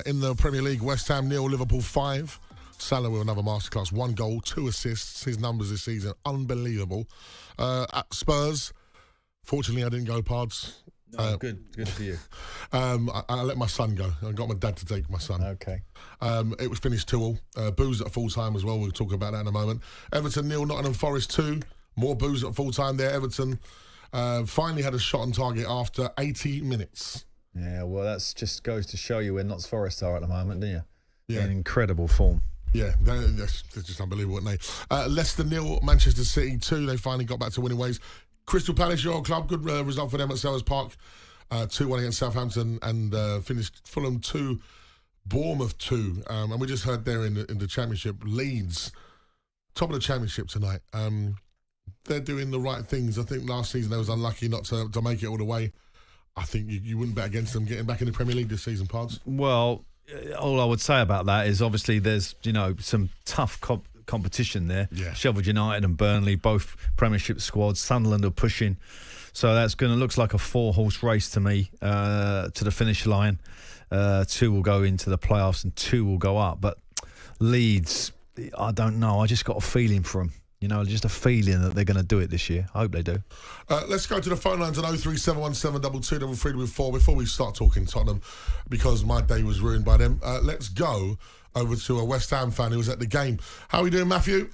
In the Premier League, West Ham 0, Liverpool 5. Salah with another masterclass, 1 goal, 2 assists. His numbers this season, unbelievable. At Spurs, fortunately I didn't go, Pards. No, good for you. I let my son go. I got my dad to take my son. Okay. It was finished 2-2. Booze at full time as well. We'll talk about that in a moment. Everton 0, Nottingham Forest 2. More booze at full time there. Everton finally had a shot on target after 80 minutes. Yeah, well, that just goes to show you where Notts Forest are at the moment, don't you? Yeah. In incredible form. Yeah, they're just unbelievable, aren't they? Leicester 0, Manchester City 2. They finally got back to winning ways. Crystal Palace, your old club, good result for them at Selhurst Park. 2-1 against Southampton and finished Fulham 2, Bournemouth 2. And we just heard there in the Championship, Leeds, top of the Championship tonight. They're doing the right things. I think last season they was unlucky not to make it all the way. I think you wouldn't bet against them getting back in the Premier League this season, Pards. Well, all I would say about that is obviously there's, some tough competition there. Yeah. Sheffield United and Burnley, both Premiership squads. Sunderland are pushing. So that's looks like a 4-horse race to me to the finish line. 2 will go into the playoffs and 2 will go up. But Leeds, I don't know. I just got a feeling for them. Just a feeling that they're going to do it this year. I hope they do. Let's go to the phone lines on 03717222344 before we start talking Tottenham, because my day was ruined by them. Let's go over to a West Ham fan who was at the game. How are we doing, Matthew?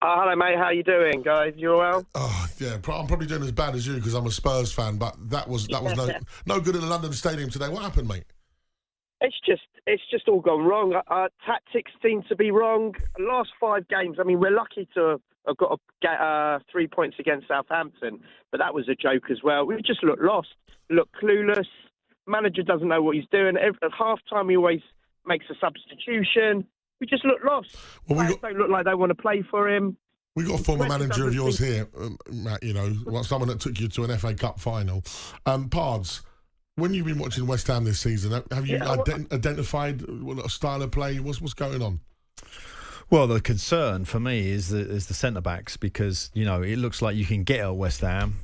Hello, mate. How you doing, guys? You all well? Oh, yeah. I'm probably doing as bad as you because I'm a Spurs fan, but that was no good in the London Stadium today. What happened, mate? It's just all gone wrong. Tactics seem to be wrong. Last 5 games, I mean, we're lucky to have got 3 points against Southampton, but that was a joke as well. We just looked lost, looked clueless. Manager doesn't know what he's doing. At half-time, he always makes a substitution. We just look lost. Players don't look like they want to play for him. We got a former manager of yours here, Matt, someone that took you to an FA Cup final. Pards, when you've been watching West Ham this season, have you identified a style of play? What's going on? Well, the concern for me is the centre-backs because, it looks like you can get at West Ham,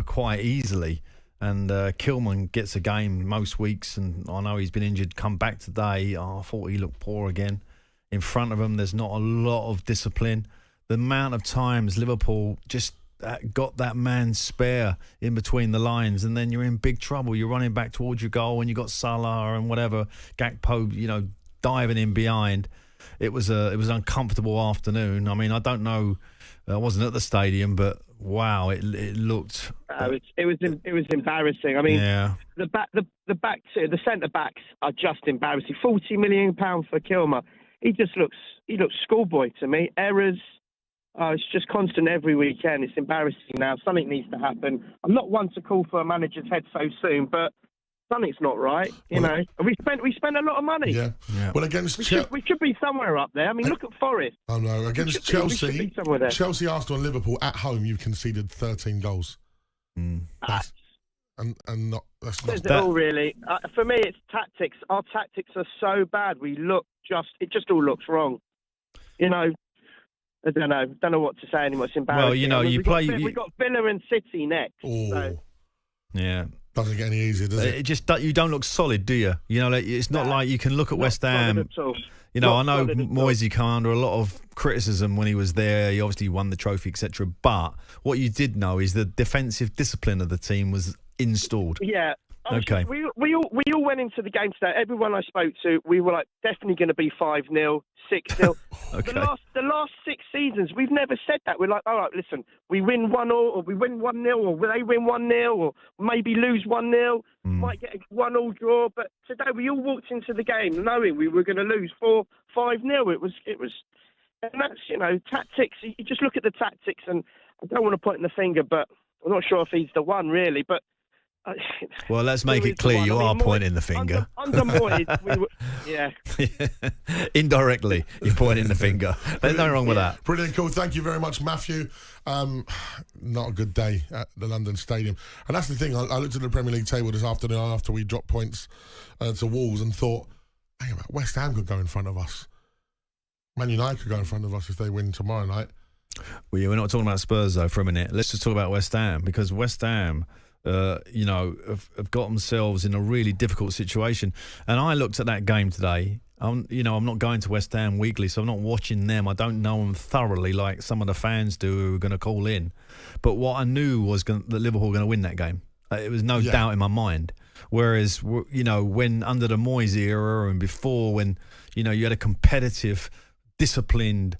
quite easily. And Kilman gets a game most weeks, and I know he's been injured, come back today. I thought he looked poor again. In front of him, there's not a lot of discipline. The amount of times Liverpool just got that man spare in between the lines, and then you're in big trouble. You're running back towards your goal, and you got Salah and whatever, Gakpo, diving in behind. It was an uncomfortable afternoon. I mean, I don't know. I wasn't at the stadium, but wow, it looked. It was embarrassing. I mean, yeah. The centre backs are just embarrassing. £40 million for Kilmer. He looks schoolboy to me. Errors. It's just constant every weekend. It's embarrassing now. Something needs to happen. I'm not one to call for a manager's head so soon, but something's not right. And we spent a lot of money. Yeah. Well, against we should be somewhere up there. I mean, look at Forest. I know. Against Chelsea, we should be somewhere there. Chelsea, Arsenal, and Liverpool at home, you've conceded 13 goals. That's not all really. For me, it's tactics. Our tactics are so bad. It just all looks wrong. I don't know what to say anymore. It's embarrassing. Well, we got Villa and City next. Oh, so. Yeah. Doesn't get any easier, does it? You don't look solid, do you? It's not like you can look at West Ham. I know Moisey came under a lot of criticism when he was there. He obviously won the trophy, etc. But what you did know is the defensive discipline of the team was installed. Yeah. Okay. We all went into the game today. Everyone I spoke to, we were like definitely going to be 5-0, 6-0. Okay. The last 6 seasons, we've never said that. We're like, all right, listen, we win 1-0, or we win 1-0, or they win 1-0, or maybe lose 1-0. Might get a 1-1 draw. But today we all walked into the game knowing we were going to lose 4-5-0. It was, and that's tactics. You just look at the tactics, and I don't want to point in the finger, but I'm not sure if he's the one really, but. Well, let's make it clear you are pointing the finger. Under Moyes, yeah. Indirectly, you're pointing the finger. There's nothing wrong with that. Brilliant, cool. Thank you very much, Matthew. Not a good day at the London Stadium. And that's the thing. I looked at the Premier League table this afternoon after we dropped points to Wolves and thought, hang on, West Ham could go in front of us. Man United could go in front of us if they win tomorrow night. Well, yeah, we're not talking about Spurs, though, for a minute. Let's just talk about West Ham, because West Ham have got themselves in a really difficult situation. And I looked at that game today. I'm not going to West Ham weekly, so I'm not watching them. I don't know them thoroughly like some of the fans do who are going to call in. But what I knew was that Liverpool were going to win that game. It was no doubt in my mind. Whereas, when under the Moyes era and before, when, you had a competitive, disciplined,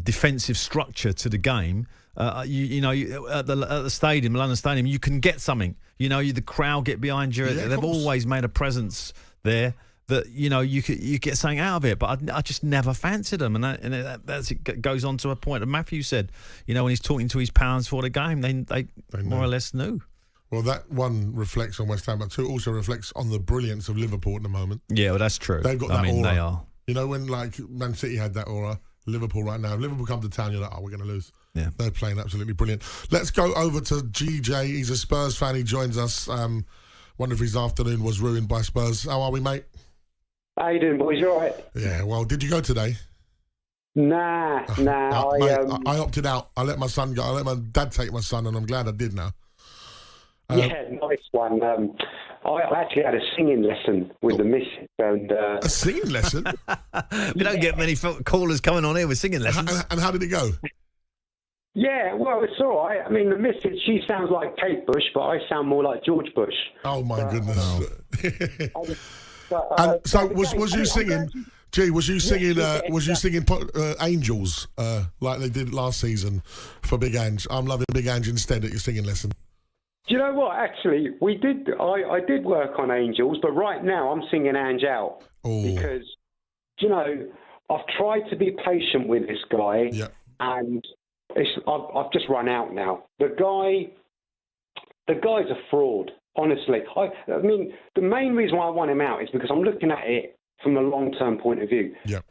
defensive structure to the game, at the stadium, London Stadium, you can get something. The crowd get behind you. Yeah, they've always made a presence there that you get something out of it. But I just never fancied them, and it goes on to a point that Matthew said. When he's talking to his pals for the game, they more or less knew. Well, that one reflects on West Ham, but two also reflects on the brilliance of Liverpool at the moment. Yeah, well, that's true. They've got that aura. They are. When like Man City had that aura, Liverpool right now, if Liverpool come to town, you're like, we're going to lose. Yeah. They're playing absolutely brilliant. Let's go over to GJ. He's a Spurs fan. He joins us. Wonder if his afternoon was ruined by Spurs. How are we, mate? How you doing, boys? You all right? Yeah, well, did you go today? Nah. I opted out. I let my son go. I let my dad take my son, and I'm glad I did now. Nice one. I actually had a singing lesson with the missus. And, a singing lesson? We don't get many callers coming on here with singing lessons. And how did it go? Yeah, well, it's all right. I mean, the missus, she sounds like Kate Bush, but I sound more like George Bush. Oh, my goodness. No. So was you singing... Gee, was you singing? Was you singing Angels like they did last season for Big Ange? I'm loving Big Ange instead at your singing lesson. Do you know what? Actually, we did. I did work on Angels, but right now I'm singing Ange out because I've tried to be patient with this guy, and I've just run out now. The guy's a fraud. Honestly, I mean, the main reason why I want him out is because I'm looking at it from a long-term point of view. Yeah.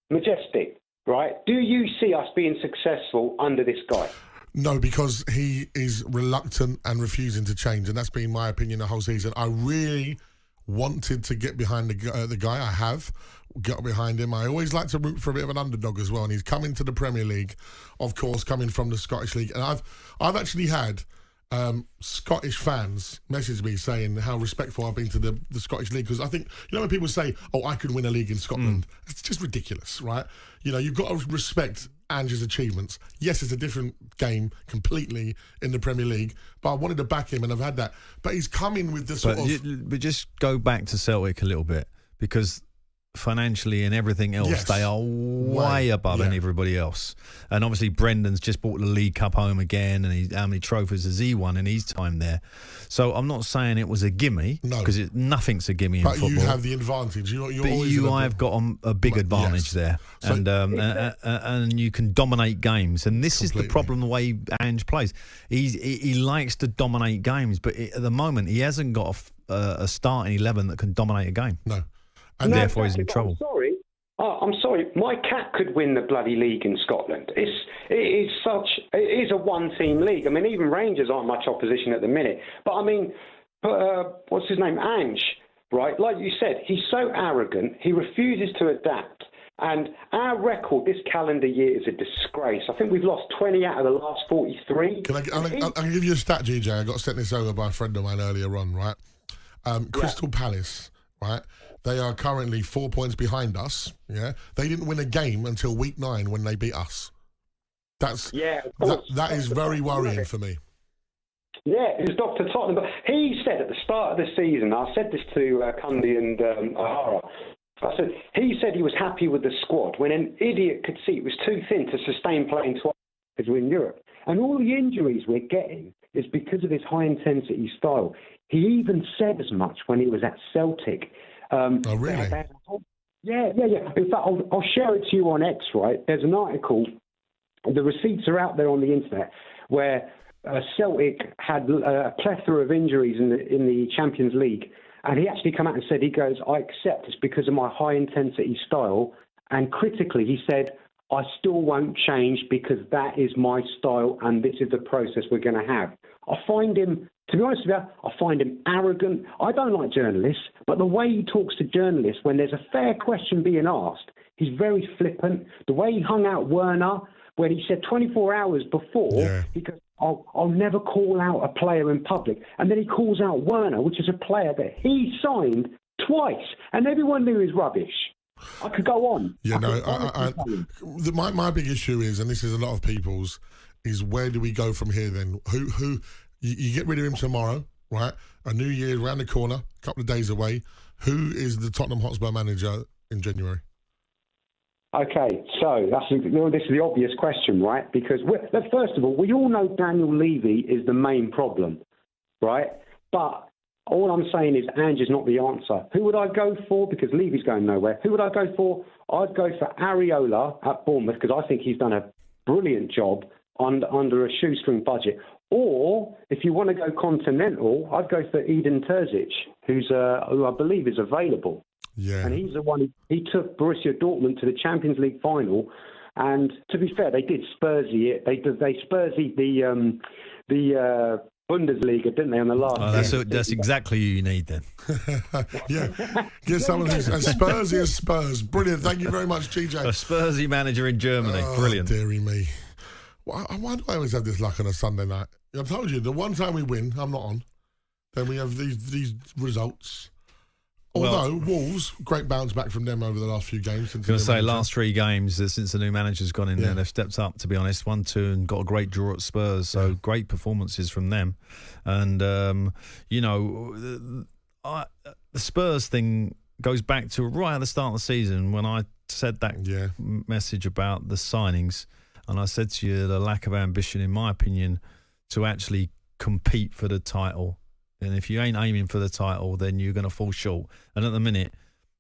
Majestic, right? Do you see us being successful under this guy? No, because he is reluctant and refusing to change, and that's been my opinion the whole season. I really wanted to get behind the guy. I have got behind him. I always like to root for a bit of an underdog as well, and he's coming to the Premier League, of course, coming from the Scottish League. And I've actually had Scottish fans message me saying how respectful I've been to the Scottish League, because I think, when people say, I could win a league in Scotland, it's just ridiculous, right? You've got to respect Ange's achievements. Yes, it's a different game completely in the Premier League, but I wanted to back him, and I've had that. But he's coming with this But just go back to Celtic a little bit, because financially and everything else, they are way above everybody else. And obviously Brendan's just brought the League Cup home again, and how many trophies has he won in his time there? So I'm not saying it was a gimme, because nothing's a gimme in football. But you have the advantage. I've got a big advantage there. So, and you can dominate games. And this is the problem, the way Ange plays. He likes to dominate games, but at the moment he hasn't got a starting 11 that can dominate a game. No. And therefore he's in trouble. I'm sorry. My cat could win the bloody league in Scotland. It is a one-team league. I mean, even Rangers aren't much opposition at the minute. But I mean, what's his name? Ange, right? Like you said, he's so arrogant. He refuses to adapt. And our record this calendar year is a disgrace. I think we've lost 20 out of the last 43. I'll give you a stat, GJ. I got sent this over by a friend of mine earlier on, right? Crystal Palace, right? They are currently 4 points behind us. Yeah, they didn't win a game until week 9 when they beat us. That is very worrying for me. Yeah, it was Dr. Tottenham. But he said at the start of the season, I said this to Cundy and O'Hara, he said he was happy with the squad when an idiot could see it was too thin to sustain playing twice because we're in Europe. And all the injuries we're getting is because of his high-intensity style. He even said as much when he was at Celtic. Oh, really? Yeah. In fact, I'll share it to you on X, right? There's an article, the receipts are out there on the internet, where Celtic had a plethora of injuries in the Champions League. And he actually came out and said, I accept it's because of my high-intensity style. And critically, he said, I still won't change because that is my style and this is the process we're going to have. I find him, to be honest with you, I find him arrogant. I don't like journalists, but the way he talks to journalists when there's a fair question being asked, he's very flippant. The way he hung out Werner when he said 24 hours before, because I'll never call out a player in public. And then he calls out Werner, which is a player that he signed twice, and everyone knew he's rubbish. I could go on. Yeah, my big issue is, and this is a lot of people's, is where do we go from here then? Who you get rid of him tomorrow, right? A new year around the corner, a couple of days away. Who is the Tottenham Hotspur manager in January? Okay, so this is the obvious question, right? Because first of all, we all know Daniel Levy is the main problem, right? But all I'm saying is Ange is not the answer. Who would I go for? Because Levy's going nowhere. Who would I go for? I'd go for Areola at Bournemouth because I think he's done a brilliant job under a shoestring budget. Or if you want to go continental, I'd go for Edin Terzic, who I believe is available. Yeah. And he's the one, he took Borussia Dortmund to the Champions League final. And to be fair, they did Spursy it. They Spursy the Bundesliga, didn't they, on the last game? That's exactly who you need then. Yeah. Get someone who's as Spursy as Spurs. Brilliant. Thank you very much, TJ. A Spursy manager in Germany. Brilliant. Dearie me. Why do I always have this luck on a Sunday night? I told you, the one time we win, I'm not on. Then we have these results. Although Wolves, great bounce back from them over the last few games. I was going to say, last 3 games since the new manager's gone in there, they've stepped up, to be honest. 1-2 and got a great draw at Spurs. So great performances from them. And, the Spurs thing goes back to right at the start of the season when I said that message about the signings. And I said to you, the lack of ambition, in my opinion, to actually compete for the title. And if you ain't aiming for the title, then you're going to fall short. And at the minute,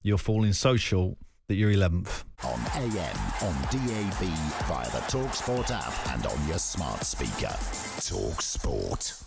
you're falling so short that you're 11th. On AM, on DAB, via the talkSPORT app and on your smart speaker. talkSPORT.